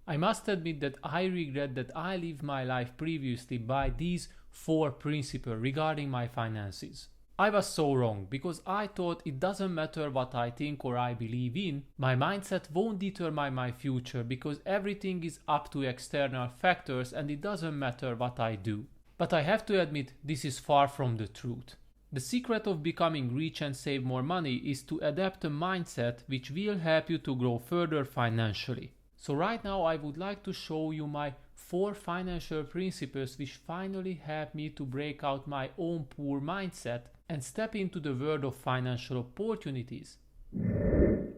I must admit that I regret that I lived my life previously by these 4 principles regarding my finances. I was so wrong because I thought it doesn't matter what I think or I believe in, my mindset won't determine my future because everything is up to external factors and it doesn't matter what I do. But I have to admit this is far from the truth. The secret of becoming rich and save more money is to adapt a mindset which will help you to grow further financially. So right now I would like to show you my 4 financial principles which finally help me to break out my own poor mindset and step into the world of financial opportunities.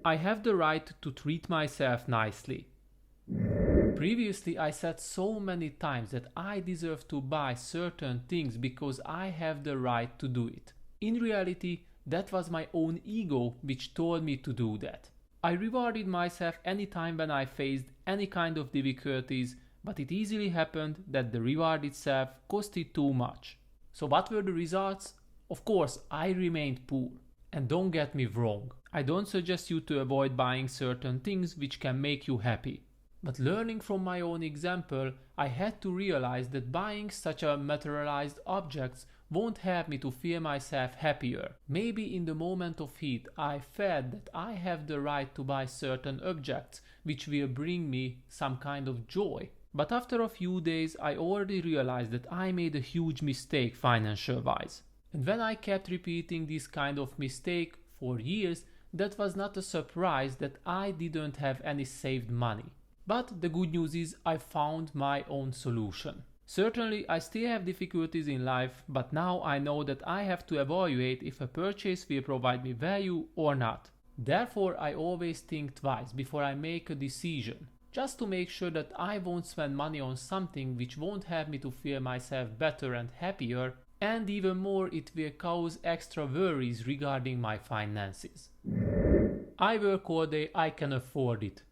I have the right to treat myself nicely. Previously, I said so many times that I deserve to buy certain things because I have the right to do it. In reality, that was my own ego which told me to do that. I rewarded myself anytime when I faced any kind of difficulties, but it easily happened that the reward itself costed too much. So what were the results? Of course, I remained poor. And don't get me wrong, I don't suggest you to avoid buying certain things which can make you happy. But learning from my own example, I had to realize that buying such a materialized objects won't help me to feel myself happier. Maybe in the moment of heat I felt that I have the right to buy certain objects which will bring me some kind of joy. But after a few days I already realized that I made a huge mistake financial wise. And when I kept repeating this kind of mistake for years, that was not a surprise that I didn't have any saved money. But the good news is I found my own solution. Certainly I still have difficulties in life, but now I know that I have to evaluate if a purchase will provide me value or not. Therefore I always think twice before I make a decision, just to make sure that I won't spend money on something which won't help me to feel myself better and happier, and even more it will cause extra worries regarding my finances. I work all day, I can afford it.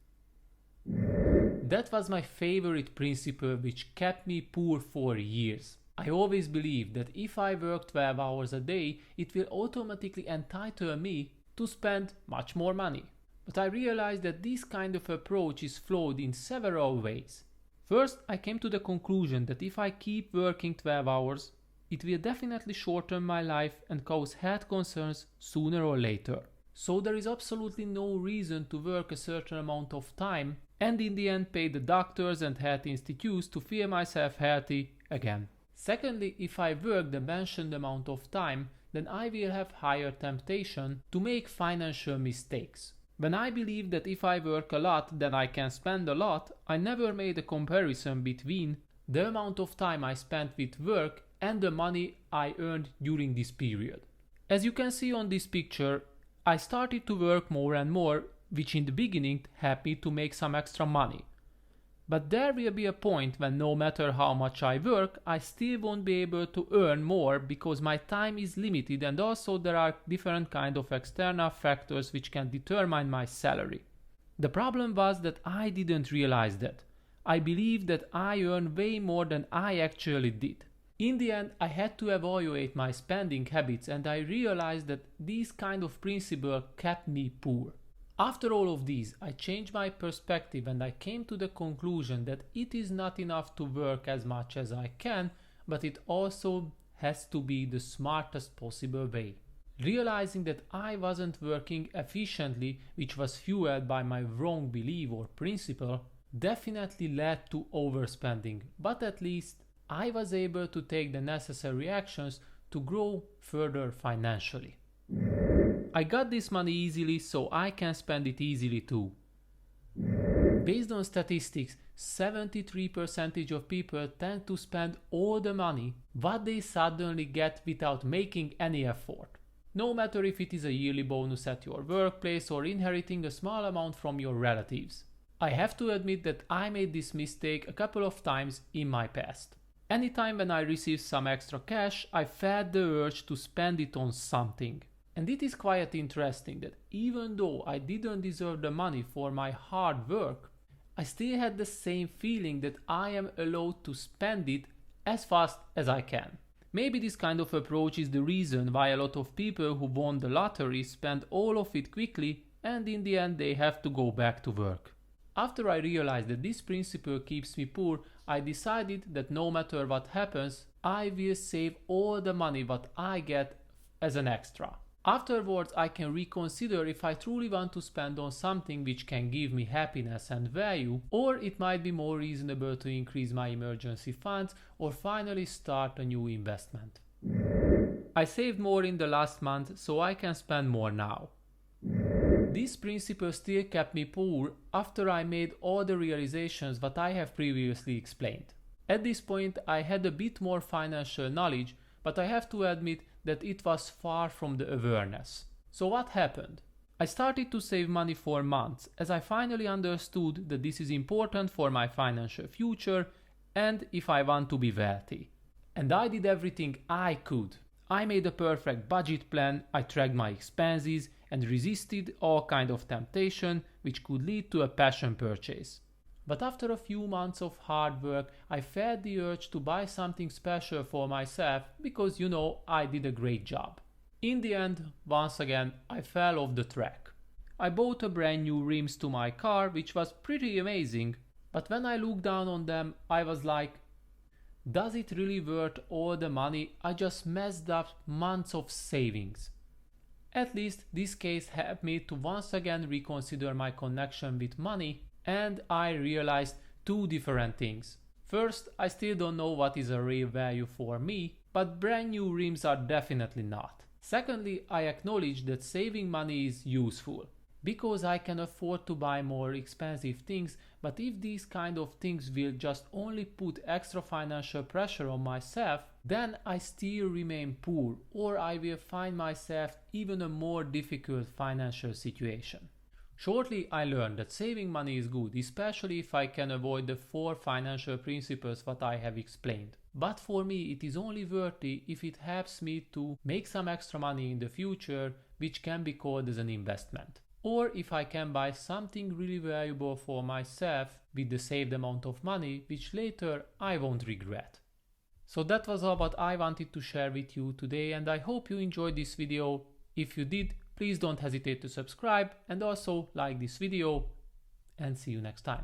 That was my favorite principle which kept me poor for years. I always believed that if I work 12 hours a day, it will automatically entitle me to spend much more money. But I realized that this kind of approach is flawed in several ways. First, I came to the conclusion that if I keep working 12 hours, it will definitely shorten my life and cause health concerns sooner or later. So there is absolutely no reason to work a certain amount of time and in the end pay the doctors and health institutes to feel myself healthy again. Secondly, if I work the mentioned amount of time, then I will have higher temptation to make financial mistakes. When I believe that if I work a lot then I can spend a lot, I never made a comparison between the amount of time I spent with work and the money I earned during this period. As you can see on this picture, I started to work more and more, which in the beginning helped me to make some extra money. But there will be a point when no matter how much I work, I still won't be able to earn more because my time is limited and also there are different kind of external factors which can determine my salary. The problem was that I didn't realize that. I believed that I earned way more than I actually did. In the end, I had to evaluate my spending habits and I realized that these kind of principles kept me poor. After all of these, I changed my perspective and I came to the conclusion that it is not enough to work as much as I can, but it also has to be the smartest possible way. Realizing that I wasn't working efficiently, which was fueled by my wrong belief or principle, definitely led to overspending, but at least I was able to take the necessary actions to grow further financially. I got this money easily, so I can spend it easily too. Based on statistics, 73% of people tend to spend all the money what they suddenly get without making any effort. No matter if it is a yearly bonus at your workplace or inheriting a small amount from your relatives. I have to admit that I made this mistake a couple of times in my past. Anytime when I received some extra cash, I felt the urge to spend it on something. And it is quite interesting that even though I didn't deserve the money for my hard work, I still had the same feeling that I am allowed to spend it as fast as I can. Maybe this kind of approach is the reason why a lot of people who won the lottery spend all of it quickly and in the end they have to go back to work. After I realized that this principle keeps me poor, I decided that no matter what happens, I will save all the money what I get as an extra. Afterwards, I can reconsider if I truly want to spend on something which can give me happiness and value, or it might be more reasonable to increase my emergency funds or finally start a new investment. I saved more in the last month, so I can spend more now. This principle still kept me poor after I made all the realizations that I have previously explained. At this point, I had a bit more financial knowledge, but I have to admit that it was far from the awareness. So what happened? I started to save money for months as I finally understood that this is important for my financial future and if I want to be wealthy. And I did everything I could. I made a perfect budget plan, I tracked my expenses and resisted all kind of temptation which could lead to a passion purchase. But after a few months of hard work, I felt the urge to buy something special for myself because, I did a great job. In the end, once again, I fell off the track. I bought a brand new rims to my car, which was pretty amazing, but when I looked down on them, I was like, does it really worth all the money I just messed up months of savings? At least this case helped me to once again reconsider my connection with money, and I realized two different things. First, I still don't know what is a real value for me, but brand new rims are definitely not. Secondly, I acknowledge that saving money is useful, because I can afford to buy more expensive things, but if these kind of things will just only put extra financial pressure on myself, then I still remain poor, or I will find myself even a more difficult financial situation. Shortly, I learned that saving money is good, especially if I can avoid the 4 financial principles that I have explained. But for me, it is only worthy if it helps me to make some extra money in the future, which can be called as an investment. Or if I can buy something really valuable for myself with the saved amount of money, which later I won't regret. So that was all what I wanted to share with you today, and I hope you enjoyed this video. If you did, please don't hesitate to subscribe and also like this video, and see you next time.